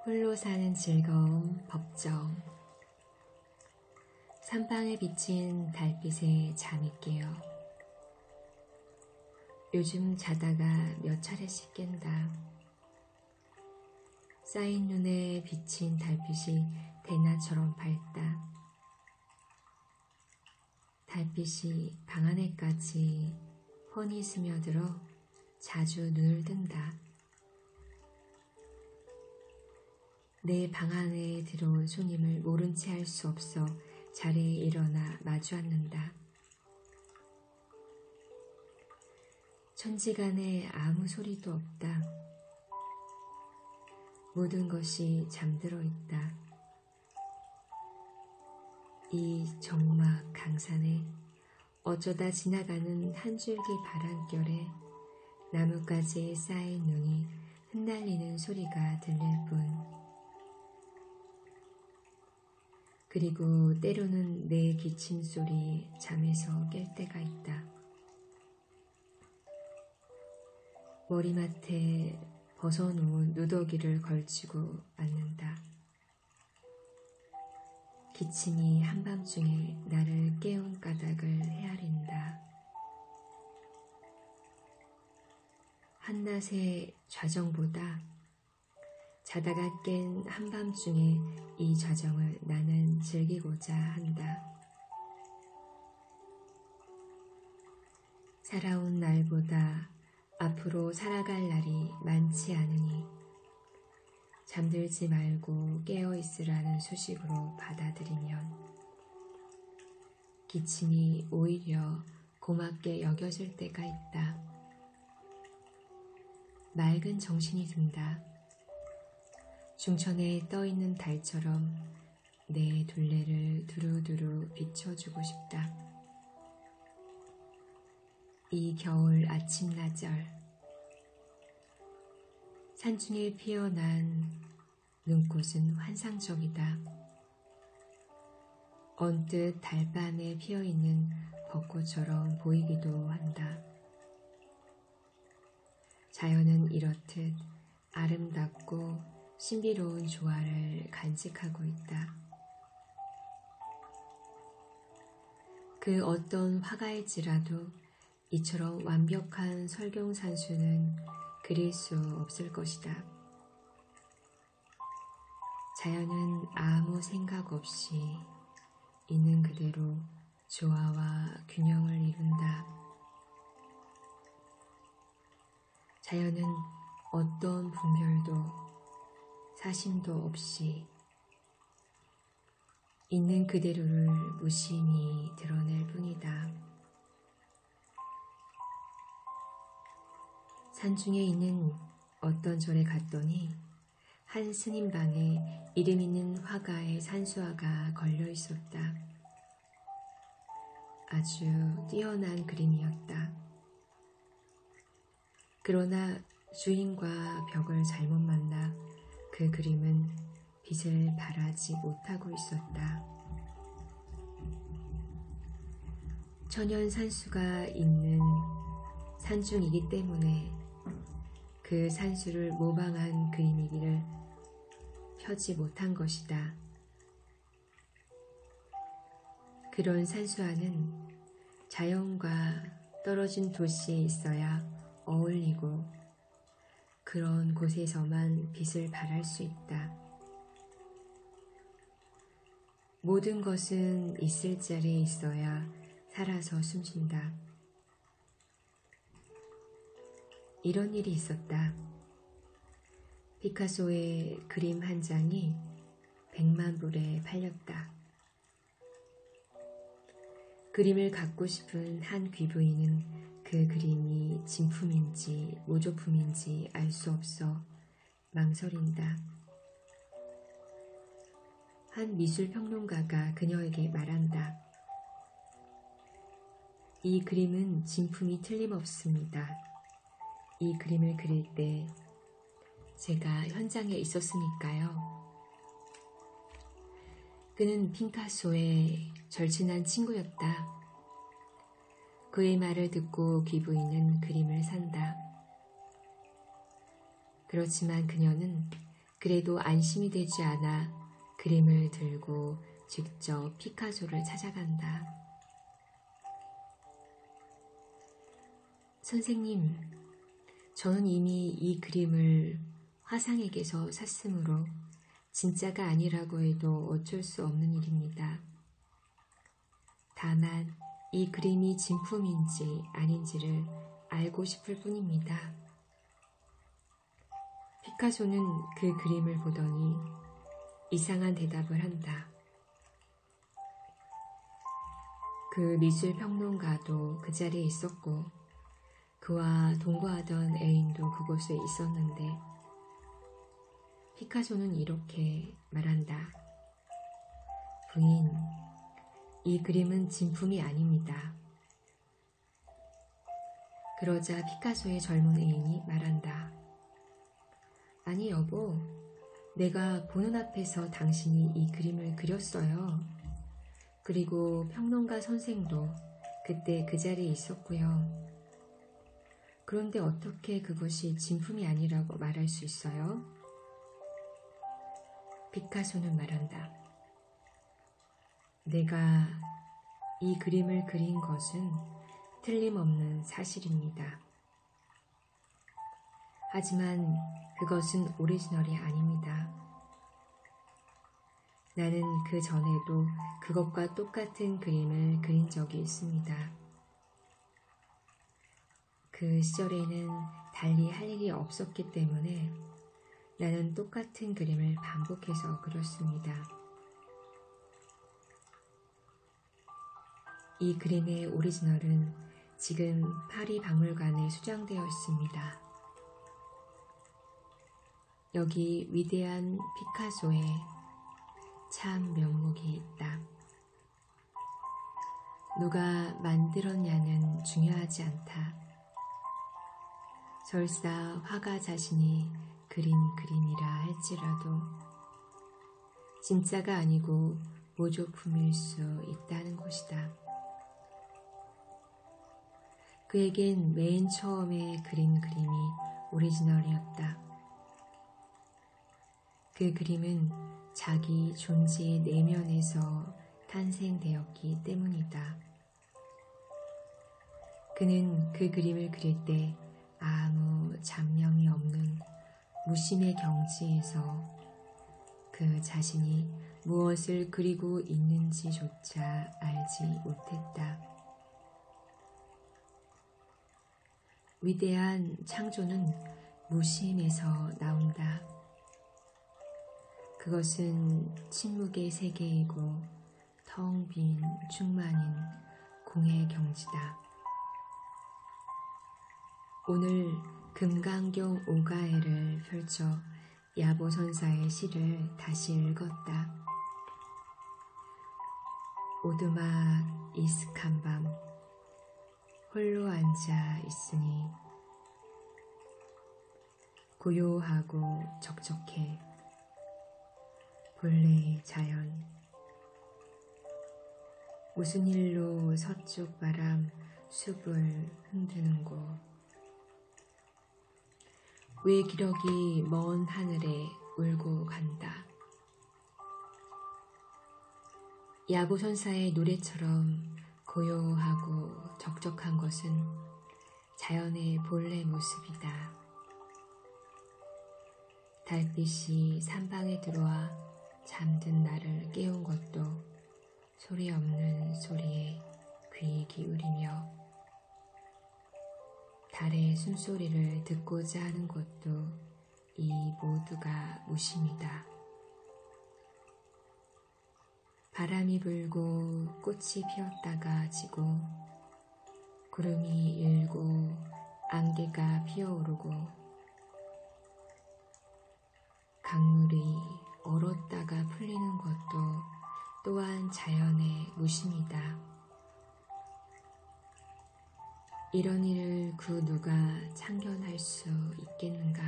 홀로 사는 즐거움 법정. 산방에 비친 달빛에 잠이 깨어 요즘 자다가 몇 차례씩 깬다. 쌓인 눈에 비친 달빛이 대낮처럼 밝다. 달빛이 방 안에까지 훤히 스며들어 자주 눈을 뜬다. 내 방 안에 들어온 손님을 모른 채 할 수 없어 자리에 일어나 마주 앉는다. 천지간에 아무 소리도 없다. 모든 것이 잠들어 있다. 이 정막 강산에 어쩌다 지나가는 한 줄기 바람결에 나뭇가지에 쌓인 눈이 흩날리는 소리가 들릴 뿐. 그리고 때로는 내 기침 소리에 잠에서 깰 때가 있다. 머리맡에 벗어놓은 누더기를 걸치고 앉는다. 기침이 한밤중에 나를 깨운 까닭을 헤아린다. 한낮의 좌정보다 자다가 깬 한밤중에 이 좌정을 나는 즐기고자 한다. 살아온 날보다 앞으로 살아갈 날이 많지 않으니 잠들지 말고 깨어있으라는 수식으로 받아들이면 기침이 오히려 고맙게 여겨질 때가 있다. 맑은 정신이 든다. 중천에 떠있는 달처럼 내 둘레를 두루두루 비춰주고 싶다. 이 겨울 아침나절 산중에 피어난 눈꽃은 환상적이다. 언뜻 달밤에 피어있는 벚꽃처럼 보이기도 한다. 자연은 이렇듯 아름답고 신비로운 조화를 간직하고 있다. 그 어떤 화가일지라도 이처럼 완벽한 설경산수는 그릴 수 없을 것이다. 자연은 아무 생각 없이 있는 그대로 조화와 균형을 이룬다. 자연은 어떤 분별도 사심도 없이 있는 그대로를 무심히 드러낼 뿐이다. 산중에 있는 어떤 절에 갔더니 한 스님 방에 이름 있는 화가의 산수화가 걸려 있었다. 아주 뛰어난 그림이었다. 그러나 주인과 벽을 잘못 만나 그 그림은 빛을 발하지 못하고 있었다. 천연 산수가 있는 산중이기 때문에 그 산수를 모방한 그림이기를 펴지 못한 것이다. 그런 산수화는 자연과 떨어진 도시에 있어야 어울리고 그런 곳에서만 빛을 발할 수 있다. 모든 것은 있을 자리에 있어야 살아서 숨쉰다. 이런 일이 있었다. 피카소의 그림 한 장이 100만 불에 팔렸다. 그림을 갖고 싶은 한 귀부인은 그 그림이 진품인지 모조품인지 알 수 없어 망설인다. 한 미술평론가가 그녀에게 말한다. 이 그림은 진품이 틀림없습니다. 이 그림을 그릴 때 제가 현장에 있었으니까요. 그는 피카소의 절친한 친구였다. 그의 말을 듣고 귀부인은 그림을 산다. 그렇지만 그녀는 그래도 안심이 되지 않아 그림을 들고 직접 피카소를 찾아간다. 선생님, 저는 이미 이 그림을 화상에게서 샀으므로 진짜가 아니라고 해도 어쩔 수 없는 일입니다. 다만 이 그림이 진품인지 아닌지를 알고 싶을 뿐입니다. 피카소는 그 그림을 보더니 이상한 대답을 한다. 그 미술평론가도 그 자리에 있었고 그와 동거하던 애인도 그곳에 있었는데 피카소는 이렇게 말한다. 부인, 이 그림은 진품이 아닙니다. 그러자 피카소의 젊은 애인이 말한다. 아니 여보, 내가 보는 앞에서 당신이 이 그림을 그렸어요. 그리고 평론가 선생도 그때 그 자리에 있었고요. 그런데 어떻게 그것이 진품이 아니라고 말할 수 있어요? 피카소는 말한다. 내가 이 그림을 그린 것은 틀림없는 사실입니다. 하지만 그것은 오리지널이 아닙니다. 나는 그 전에도 그것과 똑같은 그림을 그린 적이 있습니다. 그 시절에는 달리 할 일이 없었기 때문에 나는 똑같은 그림을 반복해서 그렸습니다. 이 그림의 오리지널은 지금 파리 박물관에 수장되어 있습니다. 여기 위대한 피카소의 참 명목이 있다. 누가 만들었냐는 중요하지 않다. 설사 화가 자신이 그린 그림이라 할지라도 진짜가 아니고 모조품일 수 있다는 것이다. 그에겐 맨 처음에 그린 그림이 오리지널이었다. 그 그림은 자기 존재의 내면에서 탄생되었기 때문이다. 그는 그 그림을 그릴 때 아무 잡념이 없는 무심의 경지에서 그 자신이 무엇을 그리고 있는지조차 알지 못했다. 위대한 창조는 무심에서 나온다. 그것은 침묵의 세계이고 텅 빈 충만인 공의 경지다. 오늘 금강경 오가에를 펼쳐 야보선사의 시를 다시 읽었다. 오두막 이슥한 밤 홀로 앉아 있으니 고요하고 적적해 본래의 자연. 무슨 일로 서쪽 바람 숲을 흔드는 곳. 왜 기러기 먼 하늘에 울고 간다. 야보선사의 노래처럼 고요하고 적적한 것은 자연의 본래 모습이다. 달빛이 산방에 들어와 잠든 나를 깨운 것도 소리 없는 소리에 귀 기울이며 달의 숨소리를 듣고자 하는 것도 이 모두가 무심이다. 바람이 불고 꽃이 피었다가 지고 구름이 일고 안개가 피어오르고 강물이 얼었다가 풀리는 것도 또한 자연의 무심이다. 이런 일을 그 누가 참견할 수 있겠는가?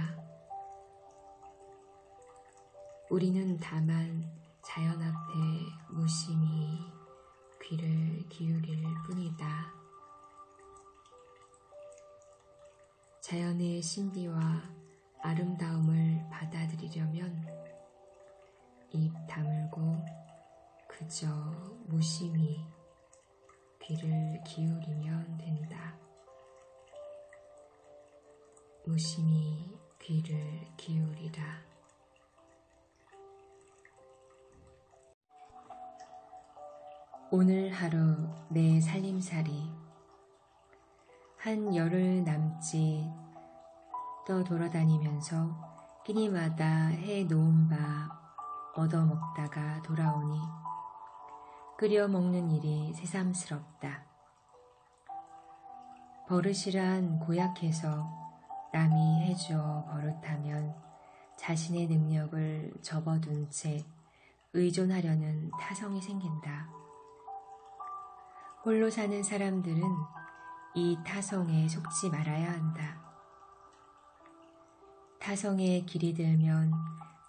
우리는 다만 자연 앞에 무심히 귀를 기울일 뿐이다. 자연의 신비와 아름다움을 받아들이려면 입 다물고 그저 무심히 귀를 기울이면 된다. 무심히 귀를 기울이라. 오늘 하루 내 살림살이. 한 열흘 남짓 떠돌아다니면서 끼니마다 해놓은 밥 얻어먹다가 돌아오니 끓여 먹는 일이 새삼스럽다. 버릇이란 고약해서 남이 해주어 버릇하면 자신의 능력을 접어둔 채 의존하려는 타성이 생긴다. 홀로 사는 사람들은 이 타성에 속지 말아야 한다. 타성에 길이 들면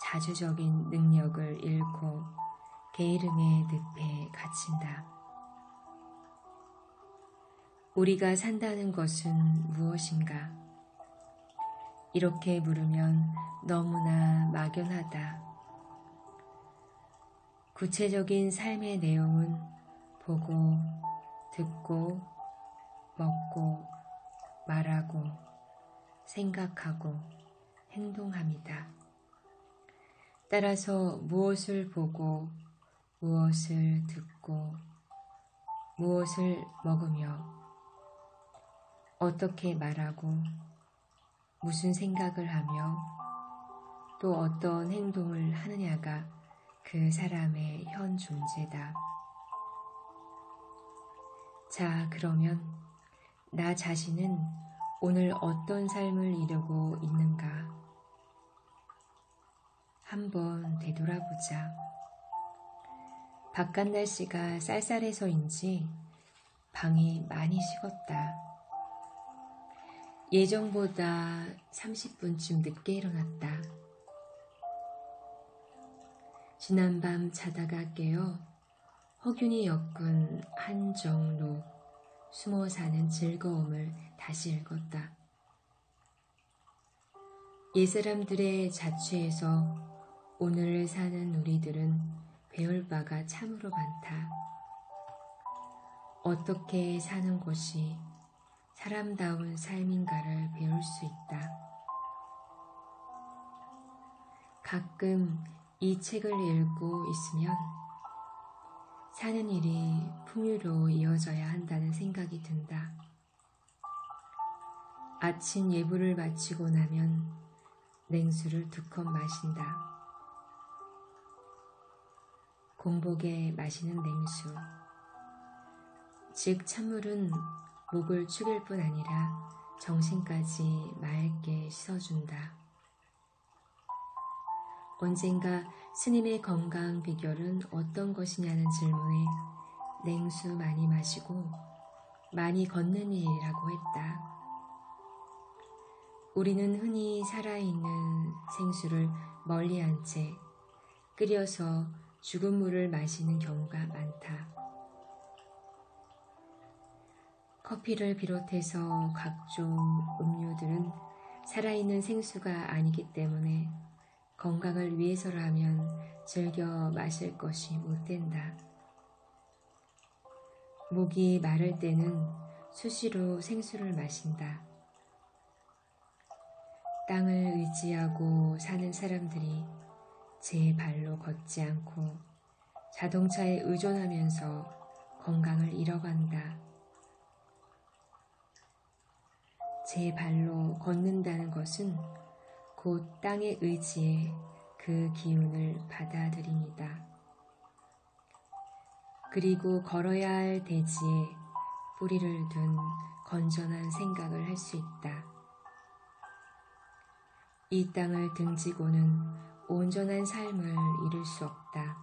자주적인 능력을 잃고 게으름의 늪에 갇힌다. 우리가 산다는 것은 무엇인가? 이렇게 물으면 너무나 막연하다. 구체적인 삶의 내용은 보고, 듣고, 먹고, 말하고, 생각하고, 행동합니다. 따라서 무엇을 보고, 무엇을 듣고, 무엇을 먹으며, 어떻게 말하고, 무슨 생각을 하며, 또 어떤 행동을 하느냐가 그 사람의 현 존재다. 자, 그러면 나 자신은 오늘 어떤 삶을 이루고 있는가? 한번 되돌아보자. 바깥 날씨가 쌀쌀해서인지 방이 많이 식었다. 예정보다 30분쯤 늦게 일어났다. 지난밤 자다가 깨어 허균이 엮은 한정로 숨어 사는 즐거움을 다시 읽었다. 옛사람들의 자취에서 오늘을 사는 우리들은 배울 바가 참으로 많다. 어떻게 사는 것이 사람다운 삶인가를 배울 수 있다. 가끔 이 책을 읽고 있으면 사는 일이 풍요로 이어져야 한다는 생각이 든다. 아침 예불을 마치고 나면 냉수를 2컵 마신다. 공복에 마시는 냉수. 즉 찬물은 목을 축일 뿐 아니라 정신까지 맑게 씻어준다. 언젠가 스님의 건강 비결은 어떤 것이냐는 질문에 냉수 많이 마시고 많이 걷는 일이라고 했다. 우리는 흔히 살아있는 생수를 멀리한 채 끓여서 죽은 물을 마시는 경우가 많다. 커피를 비롯해서 각종 음료들은 살아있는 생수가 아니기 때문에 건강을 위해서라면 즐겨 마실 것이 못 된다. 목이 마를 때는 수시로 생수를 마신다. 땅을 의지하고 사는 사람들이 제 발로 걷지 않고 자동차에 의존하면서 건강을 잃어간다. 제 발로 걷는다는 것은 곧 땅의 의지에 그 기운을 받아들입니다. 그리고 걸어야 할 대지에 뿌리를 둔 건전한 생각을 할 수 있다. 이 땅을 등지고는 온전한 삶을 이룰 수 없다.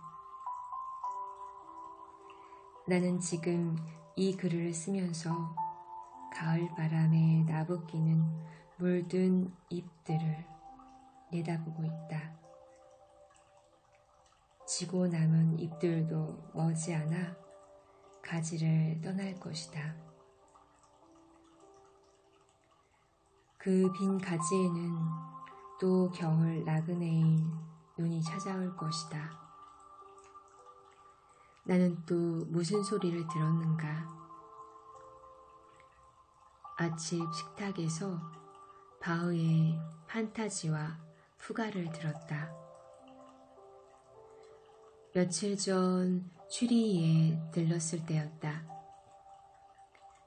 나는 지금 이 글을 쓰면서 가을 바람에 나부끼는 물든 잎들을 내다보고 있다. 지고 남은 잎들도 머지않아 가지를 떠날 것이다. 그 빈 가지에는 또 겨울 나그네인 눈이 찾아올 것이다. 나는 또 무슨 소리를 들었는가? 아침 식탁에서 바흐의 판타지와 푸가를 들었다. 며칠 전 취리히에 들렀을 때였다.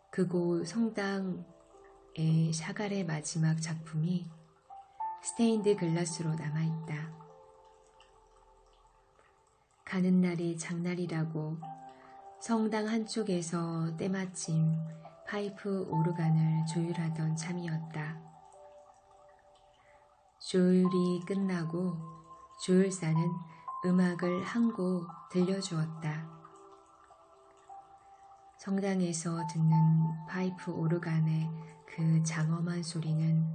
그곳 성당의 샤갈의 마지막 작품이 스테인드 글라스로 남아있다. 가는 날이 장날이라고 성당 한쪽에서 때마침 파이프 오르간을 조율하던 참이었다. 조율이 끝나고 조율사는 음악을 한 곡 들려주었다. 성당에서 듣는 파이프 오르간의 그 장엄한 소리는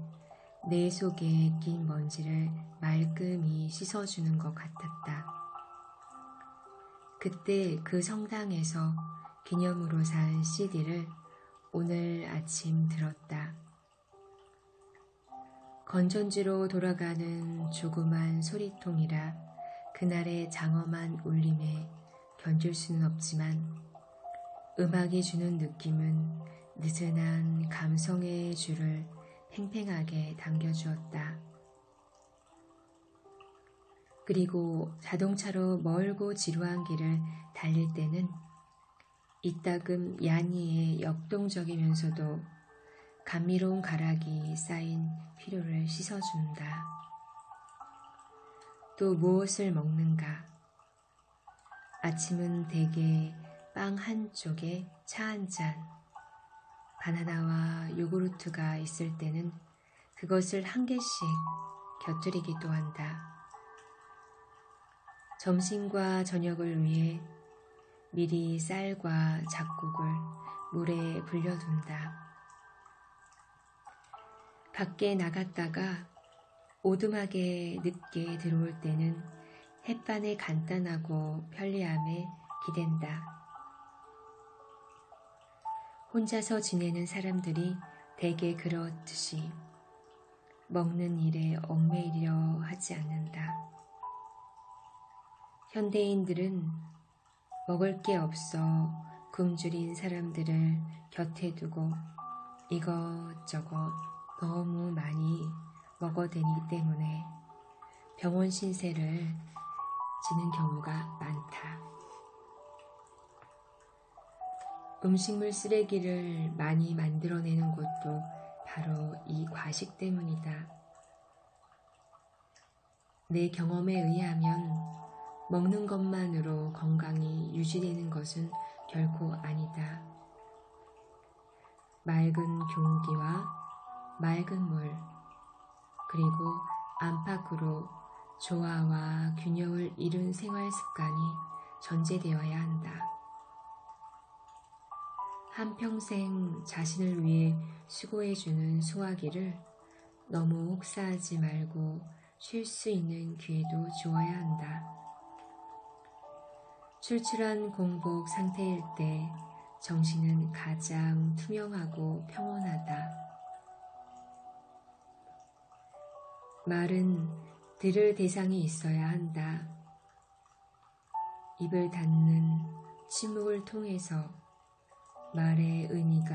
내 속에 낀 먼지를 말끔히 씻어주는 것 같았다. 그때 그 성당에서 기념으로 산 CD를 오늘 아침 들었다. 건전지로 돌아가는 조그만 소리통이라 그날의 장엄한 울림에 견딜 수는 없지만 음악이 주는 느낌은 느슨한 감성의 줄을 팽팽하게 당겨주었다. 그리고 자동차로 멀고 지루한 길을 달릴 때는 이따금 야니의 역동적이면서도 감미로운 가락이 쌓인 피로를 씻어준다. 또 무엇을 먹는가? 아침은 대개 빵 한 쪽에 차 한 잔, 바나나와 요구르트가 있을 때는 그것을 한 개씩 곁들이기도 한다. 점심과 저녁을 위해 미리 쌀과 잡곡을 물에 불려둔다. 밖에 나갔다가 오두막에 늦게 들어올 때는 햇반의 간단하고 편리함에 기댄다. 혼자서 지내는 사람들이 대개 그렇듯이 먹는 일에 얽매이려 하지 않는다. 현대인들은 먹을 게 없어 굶주린 사람들을 곁에 두고 이것저것 너무 많이 먹어대기 때문에 병원 신세를 지는 경우가 많다. 음식물 쓰레기를 많이 만들어내는 것도 바로 이 과식 때문이다. 내 경험에 의하면 먹는 것만으로 건강이 유지되는 것은 결코 아니다. 맑은 공기와 맑은 물, 그리고 안팎으로 조화와 균형을 이룬 생활 습관이 전제되어야 한다. 한평생 자신을 위해 수고해주는 소화기를 너무 혹사하지 말고 쉴 수 있는 기회도 주어야 한다. 출출한 공복 상태일 때 정신은 가장 투명하고 평온하다. 말은 들을 대상이 있어야 한다. 입을 닫는 침묵을 통해서 말의 의미가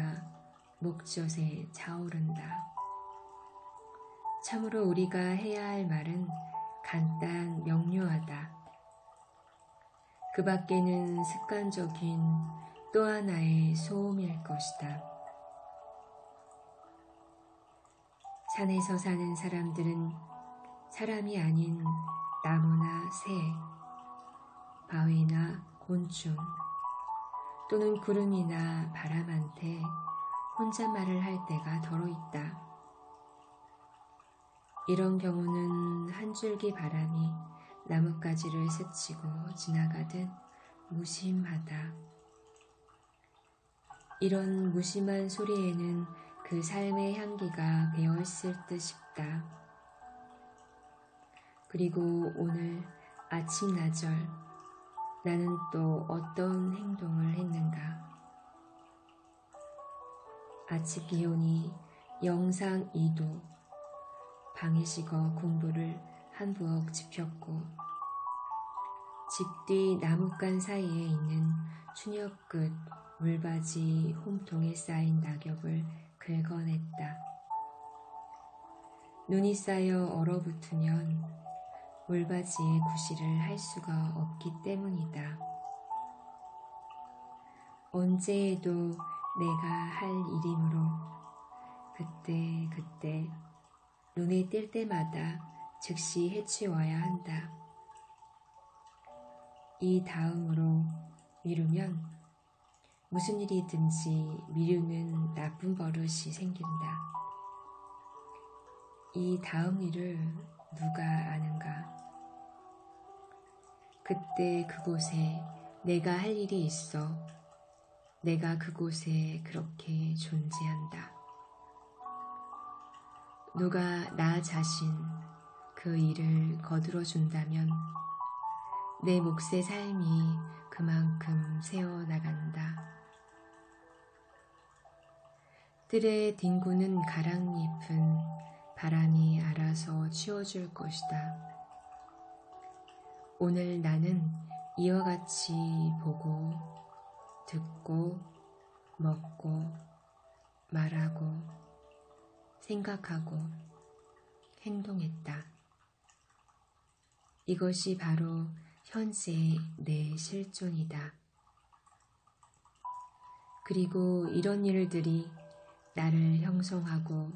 목젖에 차오른다. 참으로 우리가 해야 할 말은 간단 명료하다. 그 밖에는 습관적인 또 하나의 소음일 것이다. 산에서 사는 사람들은 사람이 아닌 나무나 새, 바위나 곤충, 또는 구름이나 바람한테 혼잣말을 할 때가 더러 있다. 이런 경우는 한 줄기 바람이 나뭇가지를 스치고 지나가듯 무심하다. 이런 무심한 소리에는 그 삶의 향기가 배어있을 듯 싶다. 그리고 오늘 아침 나절 나는 또 어떤 행동을 했는가? 아침 기온이 영상 2도, 방이식어 공부를 한 부엌 지폈고 집 뒤 나뭇간 사이에 있는 추녀 끝 물바지 홈통에 쌓인 낙엽을 긁어냈다. 눈이 쌓여 얼어붙으면 물바지에 구실을 할 수가 없기 때문이다. 언제에도 내가 할 일이므로 그때 눈에 띌 때마다 즉시 해치워야 한다. 이 다음으로 미루면 무슨 일이든지 미루는 나쁜 버릇이 생긴다. 이 다음 일을 누가 아는가? 그때 그곳에 내가 할 일이 있어. 내가 그곳에 그렇게 존재한다. 누가 나 자신 그 일을 거들어준다면 내 몫의 삶이 그만큼 새어나간다. 뜰에 뒹구는 가랑잎은 바람이 알아서 치워줄 것이다. 오늘 나는 이와 같이 보고, 듣고, 먹고, 말하고, 생각하고, 행동했다. 이것이 바로 현재의 내 실존이다. 그리고 이런 일들이 나를 형성하고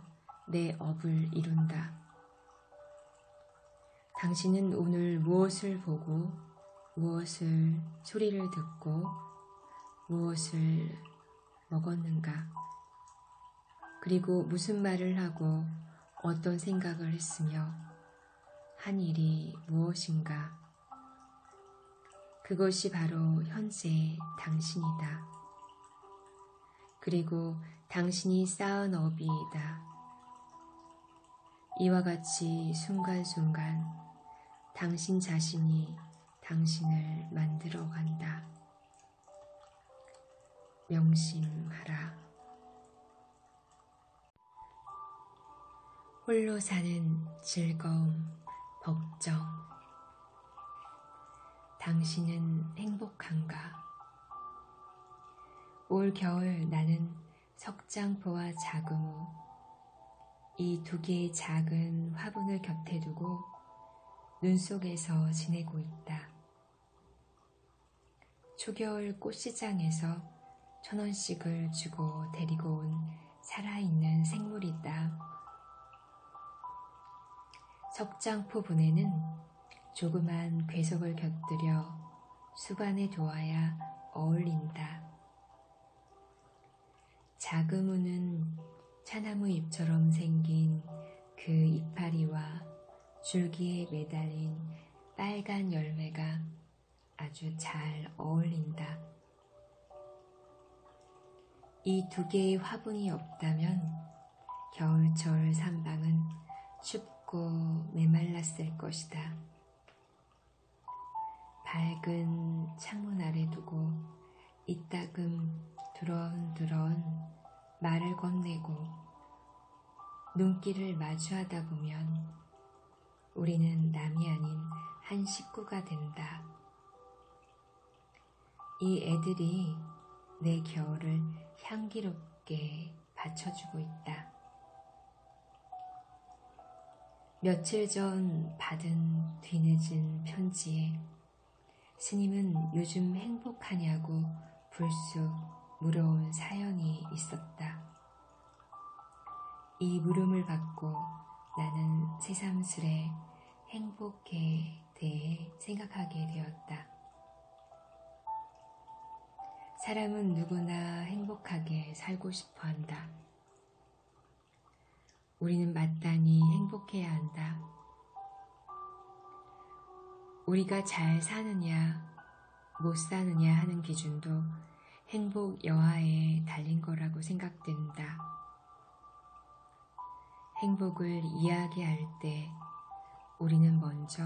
내 업을 이룬다. 당신은 오늘 무엇을 보고, 무엇을 소리를 듣고, 무엇을 먹었는가? 그리고 무슨 말을 하고 어떤 생각을 했으며 한 일이 무엇인가? 그것이 바로 현재의 당신이다. 그리고 당신이 쌓은 업이다. 이와 같이 순간순간 당신 자신이 당신을 만들어간다. 명심하라. 홀로 사는 즐거움, 걱정. 당신은 행복한가? 올 겨울 나는 석장포와 자금우, 이 두 개의 작은 화분을 곁에 두고 눈 속에서 지내고 있다. 초겨울 꽃시장에서 1,000원씩을 주고 데리고 온 살아있는 생물이다. 석장포 분에는 조그만 괴석을 곁들여 수반에 두어야 어울린다. 자그무는 차나무 잎처럼 생긴 그 이파리와 줄기에 매달린 빨간 열매가 아주 잘 어울린다. 이 두 개의 화분이 없다면 겨울철 산방은 춥고 메말랐을 것이다. 밝은 창문 아래 두고 이따금 두런두런 말을 건네고 눈길을 마주하다 보면 우리는 남이 아닌 한 식구가 된다. 이 애들이 내 겨울을 향기롭게 받쳐주고 있다. 며칠 전 받은 뒤늦은 편지에 스님은 요즘 행복하냐고 불쑥 물어온 사연이 있었다. 이 물음을 받고 나는 새삼스레 행복에 대해 생각하게 되었다. 사람은 누구나 행복하게 살고 싶어 한다. 우리는 마땅히 행복해야 한다. 우리가 잘 사느냐, 못 사느냐 하는 기준도 행복 여하에 달린 거라고 생각된다. 행복을 이야기할 때 우리는 먼저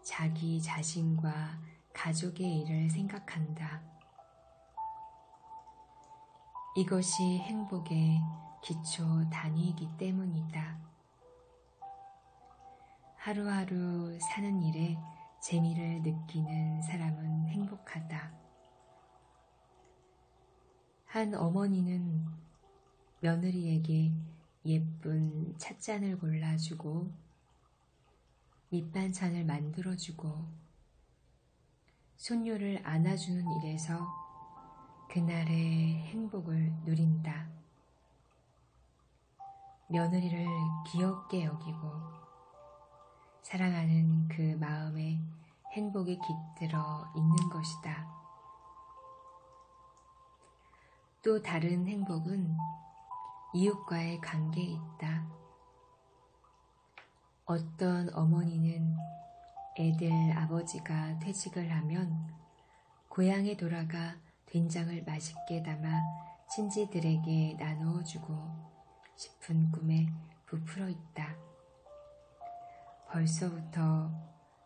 자기 자신과 가족의 일을 생각한다. 이것이 행복의 기초 단위이기 때문이다. 하루하루 사는 일에 재미를 느끼는 사람은 행복하다. 한 어머니는 며느리에게 예쁜 찻잔을 골라주고 밑반찬을 만들어주고 손녀를 안아주는 일에서 그날의 행복을 누린다. 며느리를 귀엽게 여기고 사랑하는 그 마음에 행복이 깃들어 있는 것이다. 또 다른 행복은 이웃과의 관계에 있다. 어떤 어머니는 애들 아버지가 퇴직을 하면 고향에 돌아가 된장을 맛있게 담아 친지들에게 나누어주고 싶은 꿈에 부풀어 있다. 벌써부터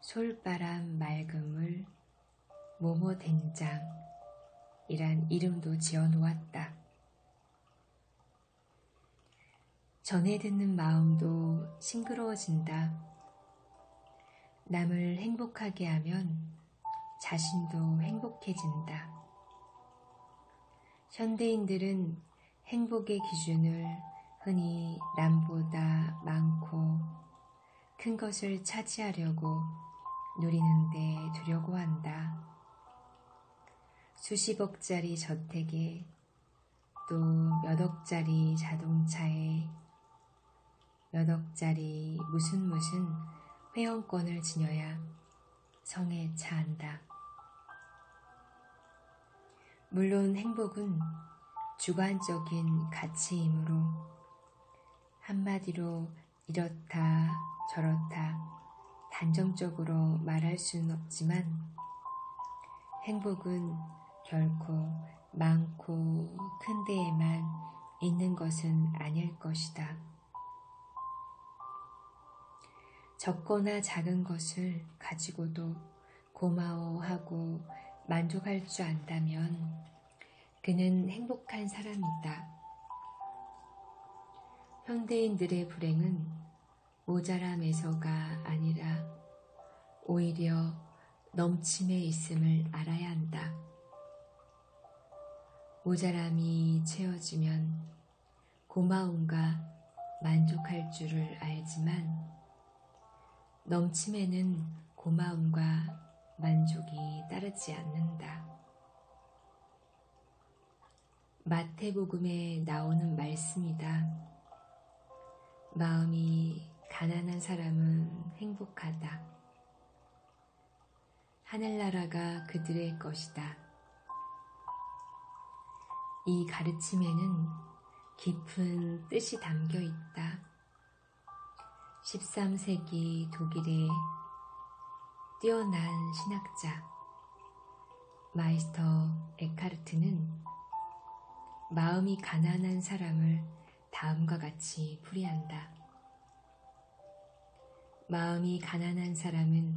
솔바람 맑은 물 모모 된장이란 이름도 지어놓았다. 전해 듣는 마음도 싱그러워진다. 남을 행복하게 하면 자신도 행복해진다. 현대인들은 행복의 기준을 흔히 남보다 많고 큰 것을 차지하려고 누리는데 두려고 한다. 수십억짜리 저택에 또 몇 억짜리 자동차에 몇 억짜리 무슨 회원권을 지녀야 성에 차한다. 물론 행복은 주관적인 가치이므로 한마디로 이렇다 저렇다 단정적으로 말할 수는 없지만 행복은 결코 많고 큰 데에만 있는 것은 아닐 것이다. 적거나 작은 것을 가지고도 고마워하고 만족할 줄 안다면 그는 행복한 사람이다. 현대인들의 불행은 모자람에서가 아니라 오히려 넘침에 있음을 알아야 한다. 모자람이 채워지면 고마움과 만족할 줄을 알지만 넘침에는 고마움과 만족이 따르지 않는다. 마태복음에 나오는 말씀이다. 마음이 가난한 사람은 행복하다. 하늘나라가 그들의 것이다. 이 가르침에는 깊은 뜻이 담겨 있다. 13세기 독일의 뛰어난 신학자 마이스터 에카르트는 마음이 가난한 사람을 다음과 같이 풀이한다. 마음이 가난한 사람은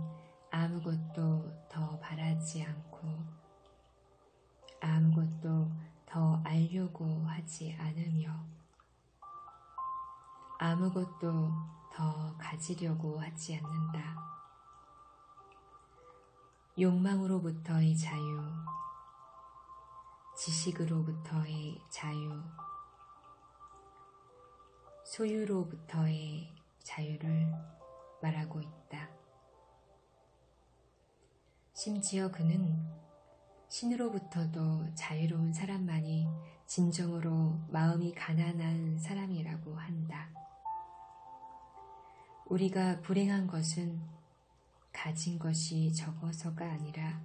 아무것도 더 바라지 않고 아무것도 더 알려고 하지 않으며 아무것도 더 가지려고 하지 않는다. 욕망으로부터의 자유, 지식으로부터의 자유, 소유로부터의 자유를 말하고 있다. 심지어 그는 신으로부터도 자유로운 사람만이 진정으로 마음이 가난한 사람이라고 한다. 우리가 불행한 것은 가진 것이 적어서가 아니라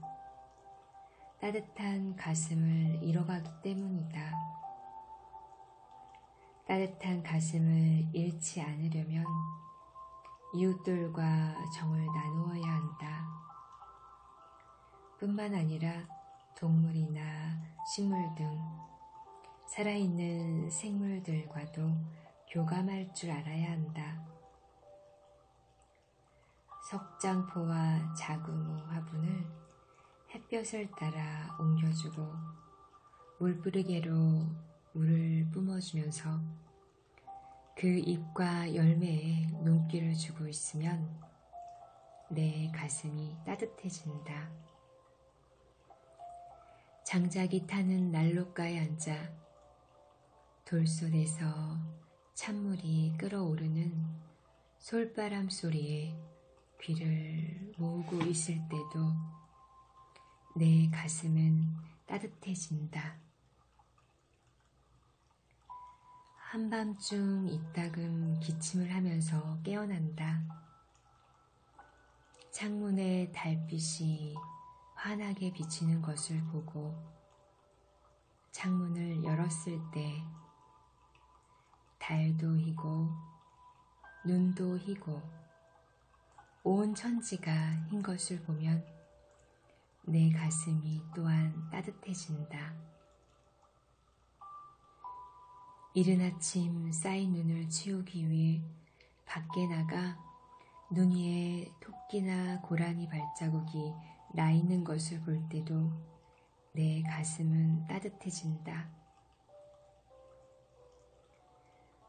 따뜻한 가슴을 잃어가기 때문이다. 따뜻한 가슴을 잃지 않으려면 이웃들과 정을 나누어야 한다. 뿐만 아니라 동물이나 식물 등 살아있는 생물들과도 교감할 줄 알아야 한다. 석장포와 자구모 화분을 햇볕을 따라 옮겨주고 물뿌리개로 물을 뿜어주면서 그 잎과 열매에 눈길을 주고 있으면 내 가슴이 따뜻해진다. 장작이 타는 난로가에 앉아 돌솥에서 찬물이 끓어오르는 솔바람 소리에 귀를 모으고 있을 때도 내 가슴은 따뜻해진다. 한밤중 이따금 기침을 하면서 깨어난다. 창문에 달빛이 환하게 비치는 것을 보고 창문을 열었을 때 달도 희고 눈도 희고 온 천지가 흰 것을 보면 내 가슴이 또한 따뜻해진다. 이른 아침 쌓인 눈을 치우기 위해 밖에 나가 눈 위에 토끼나 고라니 발자국이 나 있는 것을 볼 때도 내 가슴은 따뜻해진다.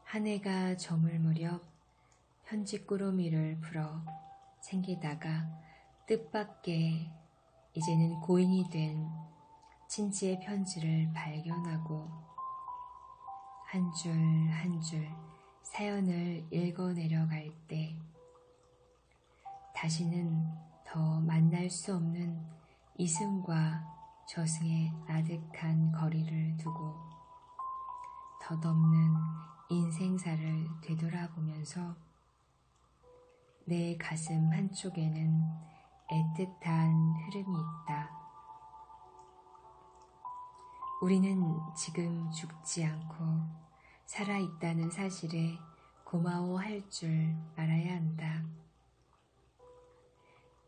한 해가 저물 무렵 편지꾸러미를 풀어 챙기다가 뜻밖의 이제는 고인이 된 친지의 편지를 발견하고 한 줄 한 줄 사연을 읽어내려갈 때 다시는 더 만날 수 없는 이승과 저승의 아득한 거리를 두고 덧없는 인생사를 되돌아보면서 내 가슴 한쪽에는 애틋한 흐름이 있다. 우리는 지금 죽지 않고 살아있다는 사실에 고마워할 줄 알아야 한다.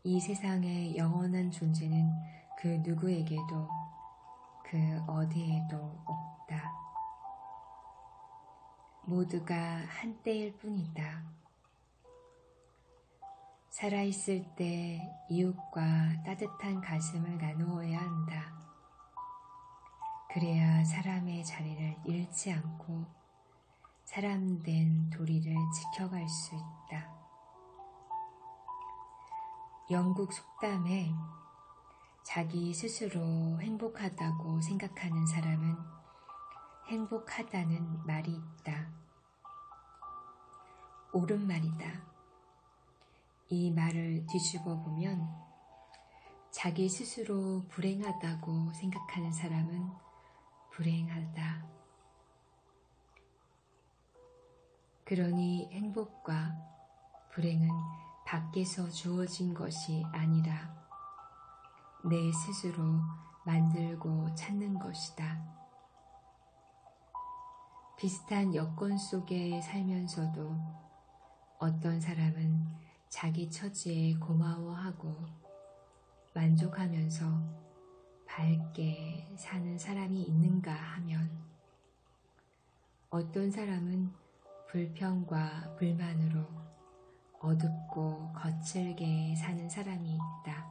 이 세상의 영원한 존재는 그 누구에게도 그 어디에도 없다. 모두가 한때일 뿐이다. 살아있을 때 이웃과 따뜻한 가슴을 나누어야 한다. 그래야 사람의 자리를 잃지 않고 사람된 도리를 지켜갈 수 있다. 영국 속담에 자기 스스로 행복하다고 생각하는 사람은 행복하다는 말이 있다. 옳은 말이다. 이 말을 뒤집어 보면 자기 스스로 불행하다고 생각하는 사람은 불행하다. 그러니 행복과 불행은 밖에서 주어진 것이 아니라 내 스스로 만들고 찾는 것이다. 비슷한 여건 속에 살면서도 어떤 사람은 자기 처지에 고마워하고 만족하면서 밝게 사는 사람이 있는가 하면 어떤 사람은 불평과 불만으로 어둡고 거칠게 사는 사람이 있다.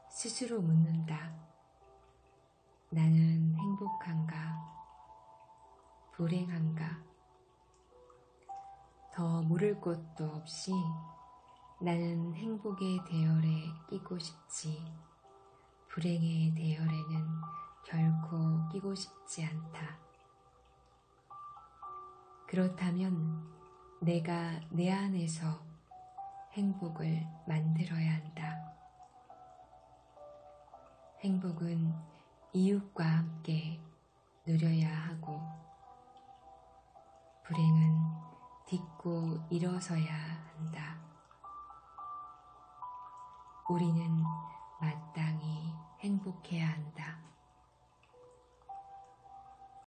스스로 묻는다. 나는 행복한가? 불행한가? 더 물을 것도 없이 나는 행복의 대열에 끼고 싶지 불행의 대열에는 결코 끼고 싶지 않다. 그렇다면 내가 내 안에서 행복을 만들어야 한다. 행복은 이웃과 함께 누려야 하고 불행은 딛고 일어서야 한다. 우리는 마땅히 행복해야 한다.